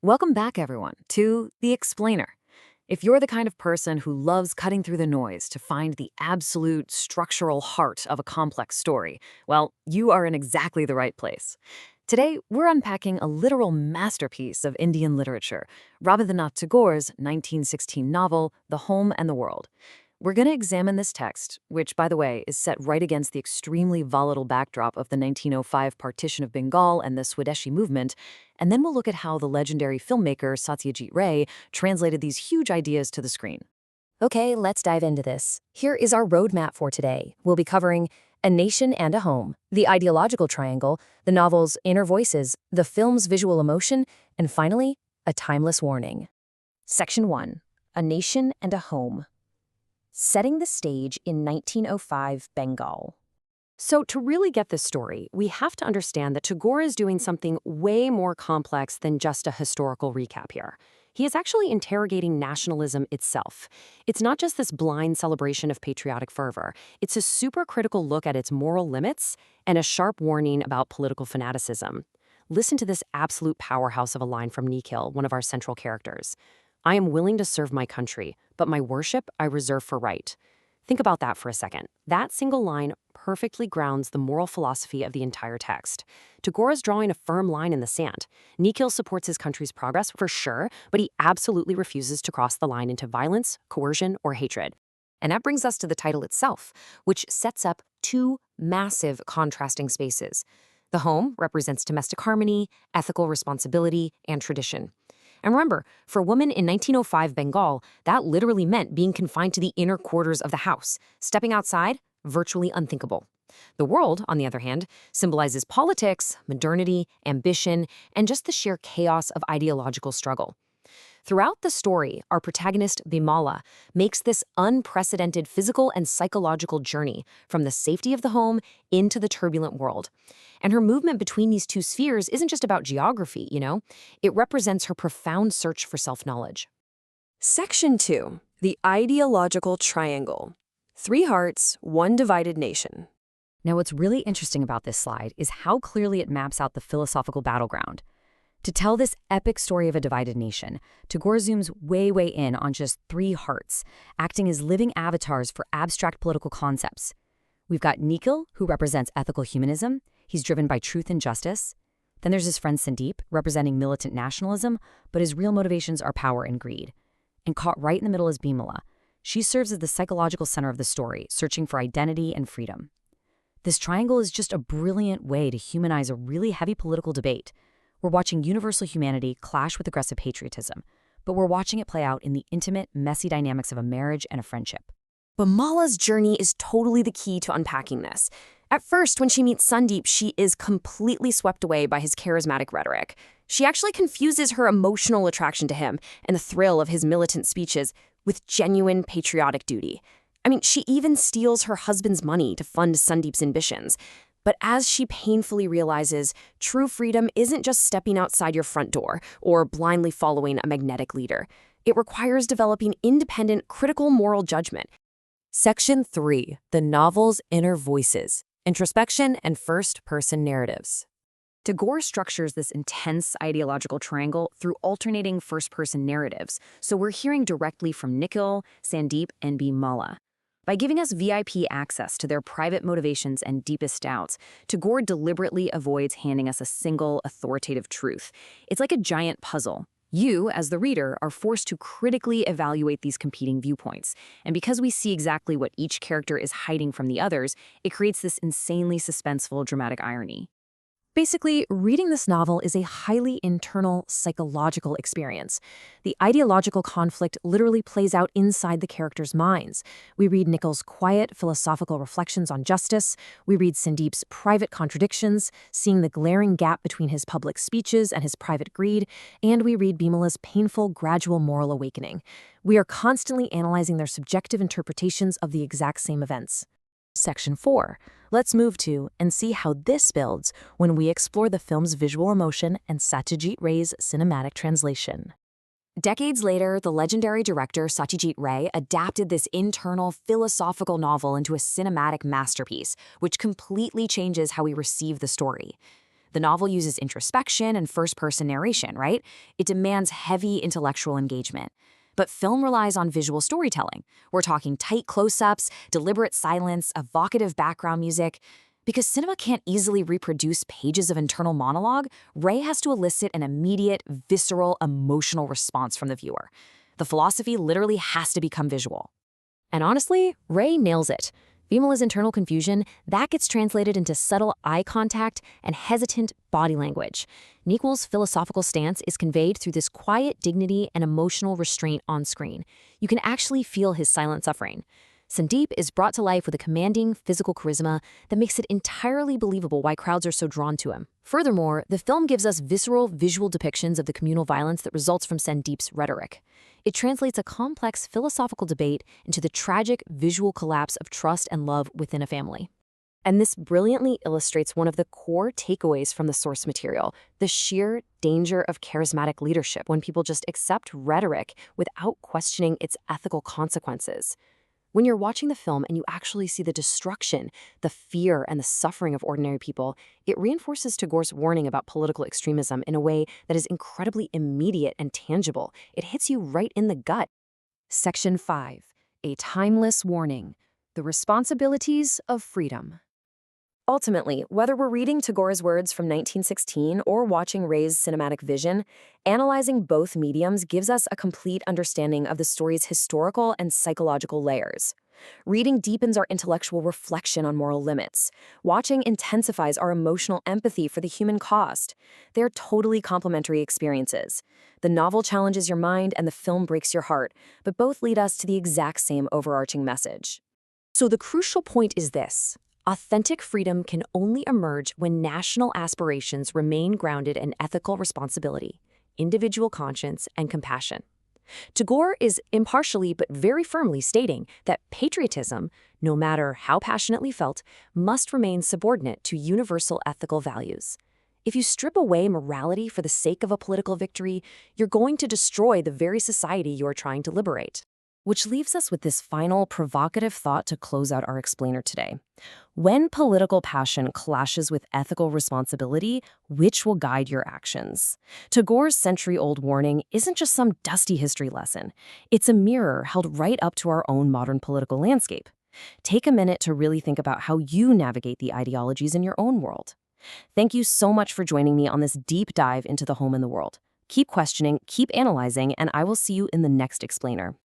Welcome back, everyone, to The Explainer. If you're the kind of person who loves cutting through the noise to find the absolute structural heart of a complex story, well, you are in exactly the right place. Today, we're unpacking a literal masterpiece of Indian literature, Rabindranath Tagore's 1916 novel, The Home and the World. We're going to examine this text, which, by the way, is set right against the extremely volatile backdrop of the 1905 partition of Bengal and the Swadeshi Movement, and then we'll look at how the legendary filmmaker Satyajit Ray translated these huge ideas to the screen. Okay, let's dive into this. Here is our roadmap for today. We'll be covering A Nation and a Home, the ideological triangle, the novel's inner voices, the film's visual emotion, and finally, a timeless warning. Section 1. A Nation and a Home. Setting the stage in 1905 Bengal. So to really get this story, we have to understand that Tagore is doing something way more complex than just a historical recap here. He is actually interrogating nationalism itself. It's not just this blind celebration of patriotic fervor. It's a super critical look at its moral limits and a sharp warning about political fanaticism. Listen to this absolute powerhouse of a line from Nikhil, one of our central characters. I am willing to serve my country, but my worship I reserve for right. Think about that for a second. That single line perfectly grounds the moral philosophy of the entire text. Tagore is drawing a firm line in the sand. Nikhil supports his country's progress for sure, but he absolutely refuses to cross the line into violence, coercion, or hatred. And that brings us to the title itself, which sets up two massive contrasting spaces. The home represents domestic harmony, ethical responsibility, and tradition. And remember, for women in 1905 Bengal, that literally meant being confined to the inner quarters of the house. Stepping outside, virtually unthinkable. The world, on the other hand, symbolizes politics, modernity, ambition, and just the sheer chaos of ideological struggle. Throughout the story, our protagonist, Bimala, makes this unprecedented physical and psychological journey from the safety of the home into the turbulent world. And her movement between these two spheres isn't just about geography, It represents her profound search for self-knowledge. Section 2. The ideological triangle. 3 hearts, 1 divided nation. Now, what's really interesting about this slide is how clearly it maps out the philosophical battleground. To tell this epic story of a divided nation, Tagore zooms way in on just 3 hearts, acting as living avatars for abstract political concepts. We've got Nikhil, who represents ethical humanism. He's driven by truth and justice. Then there's his friend Sandip, representing militant nationalism, but his real motivations are power and greed. And caught right in the middle is Bimala. She serves as the psychological center of the story, searching for identity and freedom. This triangle is just a brilliant way to humanize a really heavy political debate. We're watching universal humanity clash with aggressive patriotism, but we're watching it play out in the intimate, messy dynamics of a marriage and a friendship. Bimala's journey is totally the key to unpacking this. At first, when she meets Sandip, she is completely swept away by his charismatic rhetoric. She actually confuses her emotional attraction to him and the thrill of his militant speeches with genuine patriotic duty. She even steals her husband's money to fund Sandip's ambitions. But as she painfully realizes, true freedom isn't just stepping outside your front door or blindly following a magnetic leader. It requires developing independent, critical moral judgment. Section 3. The novel's inner voices, introspection and first-person narratives. Tagore structures this intense ideological triangle through alternating first-person narratives, so we're hearing directly from Nikhil, Sandip, and Bimala. By giving us VIP access to their private motivations and deepest doubts, Tagore deliberately avoids handing us a single authoritative truth. It's like a giant puzzle. You, as the reader, are forced to critically evaluate these competing viewpoints. And because we see exactly what each character is hiding from the others, it creates this insanely suspenseful dramatic irony. Basically, reading this novel is a highly internal, psychological experience. The ideological conflict literally plays out inside the characters' minds. We read Nikhil's quiet, philosophical reflections on justice. We read Sandip's private contradictions, seeing the glaring gap between his public speeches and his private greed. And we read Bimala's painful, gradual moral awakening. We are constantly analyzing their subjective interpretations of the exact same events. Section 4. Let's move to and see how this builds when we explore the film's visual emotion and Satyajit Ray's cinematic translation. Decades later, the legendary director Satyajit Ray adapted this internal philosophical novel into a cinematic masterpiece, which completely changes how we receive the story. The novel uses introspection and first-person narration, right? It demands heavy intellectual engagement. But film relies on visual storytelling. We're talking tight close-ups, deliberate silence, evocative background music. Because cinema can't easily reproduce pages of internal monologue, Ray has to elicit an immediate, visceral, emotional response from the viewer. The philosophy literally has to become visual. And honestly, Ray nails it. Bimala's internal confusion, that gets translated into subtle eye contact and hesitant body language. Nikhil's philosophical stance is conveyed through this quiet dignity and emotional restraint on screen. You can actually feel his silent suffering. Sandip is brought to life with a commanding physical charisma that makes it entirely believable why crowds are so drawn to him. Furthermore, the film gives us visceral visual depictions of the communal violence that results from Sandip's rhetoric. It translates a complex philosophical debate into the tragic visual collapse of trust and love within a family. And this brilliantly illustrates one of the core takeaways from the source material, the sheer danger of charismatic leadership when people just accept rhetoric without questioning its ethical consequences. When you're watching the film and you actually see the destruction, the fear, and the suffering of ordinary people, it reinforces Tagore's warning about political extremism in a way that is incredibly immediate and tangible. It hits you right in the gut. Section 5. A timeless warning. The responsibilities of freedom. Ultimately, whether we're reading Tagore's words from 1916 or watching Ray's cinematic vision, analyzing both mediums gives us a complete understanding of the story's historical and psychological layers. Reading deepens our intellectual reflection on moral limits. Watching intensifies our emotional empathy for the human cost. They're totally complementary experiences. The novel challenges your mind and the film breaks your heart, but both lead us to the exact same overarching message. So the crucial point is this. Authentic freedom can only emerge when national aspirations remain grounded in ethical responsibility, individual conscience, and compassion. Tagore is impartially but very firmly stating that patriotism, no matter how passionately felt, must remain subordinate to universal ethical values. If you strip away morality for the sake of a political victory, you're going to destroy the very society you're trying to liberate. Which leaves us with this final provocative thought to close out our explainer today. When political passion clashes with ethical responsibility, which will guide your actions? Tagore's century-old warning isn't just some dusty history lesson. It's a mirror held right up to our own modern political landscape. Take a minute to really think about how you navigate the ideologies in your own world. Thank you so much for joining me on this deep dive into the home and the world. Keep questioning, keep analyzing, and I will see you in the next explainer.